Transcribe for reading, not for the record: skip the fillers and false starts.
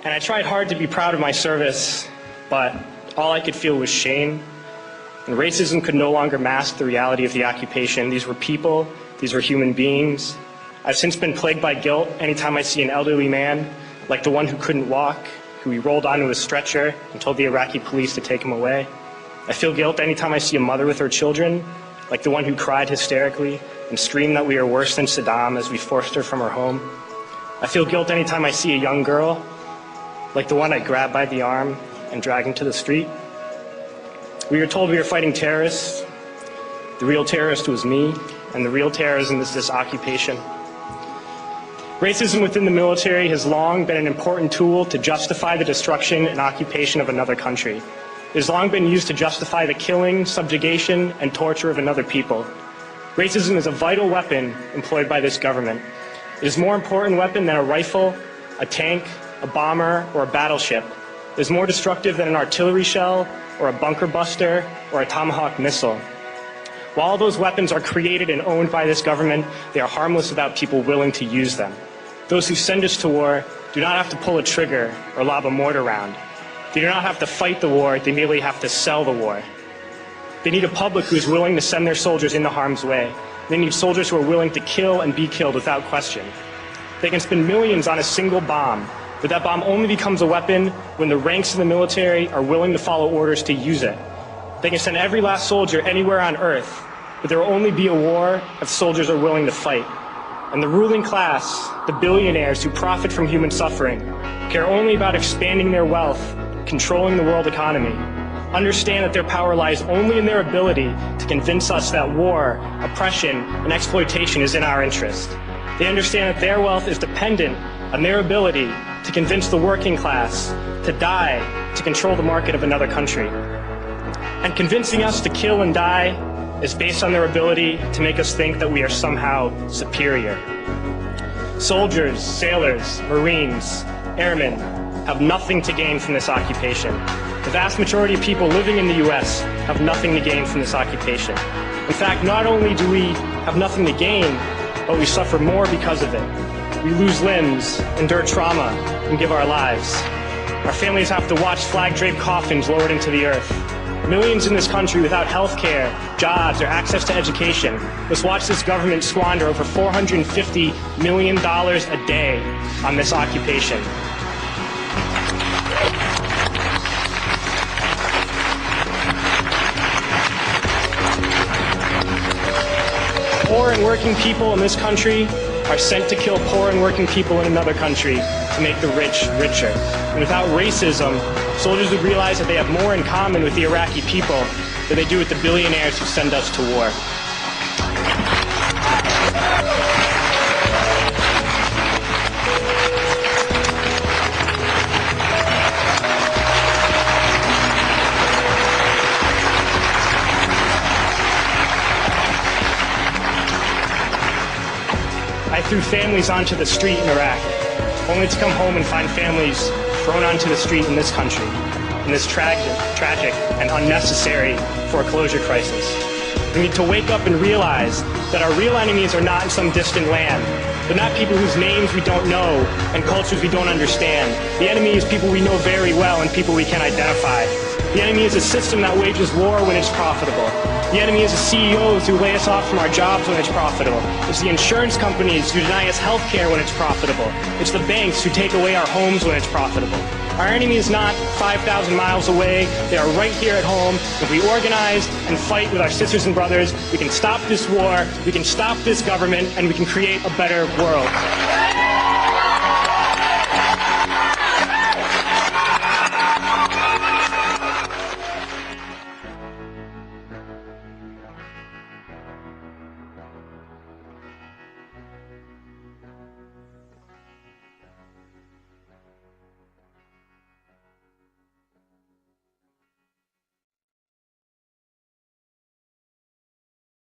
And I tried hard to be proud of my service, but all I could feel was shame. And racism could no longer mask the reality of the occupation. These were people, these were human beings. I've since been plagued by guilt anytime I see an elderly man, like the one who couldn't walk, who we rolled onto a stretcher and told the Iraqi police to take him away. I feel guilt anytime I see a mother with her children, like the one who cried hysterically and screamed that we are worse than Saddam as we forced her from her home. I feel guilt anytime I see a young girl, like the one I grabbed by the arm and dragged into the street. We were told we were fighting terrorists. The real terrorist was me, and the real terrorism is this occupation. Racism within the military has long been an important tool to justify the destruction and occupation of another country. It has long been used to justify the killing, subjugation, and torture of another people. Racism is a vital weapon employed by this government. It is a more important weapon than a rifle, a tank, a bomber, or a battleship. It is more destructive than an artillery shell, or a bunker buster, or a Tomahawk missile. While all those weapons are created and owned by this government, they are harmless without people willing to use them. Those who send us to war do not have to pull a trigger or lob a mortar round. They do not have to fight the war, they merely have to sell the war. They need a public who is willing to send their soldiers into harm's way. They need soldiers who are willing to kill and be killed without question. They can spend millions on a single bomb, but that bomb only becomes a weapon when the ranks of the military are willing to follow orders to use it. They can send every last soldier anywhere on earth, but there will only be a war if soldiers are willing to fight. And the ruling class, the billionaires who profit from human suffering, care only about expanding their wealth, controlling the world economy. Understand that their power lies only in their ability to convince us that war, oppression, and exploitation is in our interest. They understand that their wealth is dependent on their ability to convince the working class to die to control the market of another country. And convincing us to kill and die is based on their ability to make us think that we are somehow superior. Soldiers, sailors, Marines, airmen have nothing to gain from this occupation. The vast majority of people living in the U.S. have nothing to gain from this occupation. In fact, not only do we have nothing to gain, but we suffer more because of it. We lose limbs, endure trauma, and give our lives. Our families have to watch flag-draped coffins lowered into the earth. Millions in this country without health care, jobs, or access to education must watch this government squander over $450 million a day on this occupation. Poor and working people in this country are sent to kill poor and working people in another country to make the rich richer. And without racism, soldiers would realize that they have more in common with the Iraqi people than they do with the billionaires who send us to war. I threw families onto the street in Iraq, only to come home and find families thrown onto the street in this country, in this tragic and unnecessary foreclosure crisis. We need to wake up and realize that our real enemies are not in some distant land. They're not people whose names we don't know and cultures we don't understand. The enemy is people we know very well and people we can identify. The enemy is a system that wages war when it's profitable. The enemy is the CEOs who lay us off from our jobs when it's profitable. It's the insurance companies who deny us health care when it's profitable. It's the banks who take away our homes when it's profitable. Our enemy is not 5,000 miles away. They are right here at home. If we organize and fight with our sisters and brothers, we can stop this war, we can stop this government, and we can create a better world.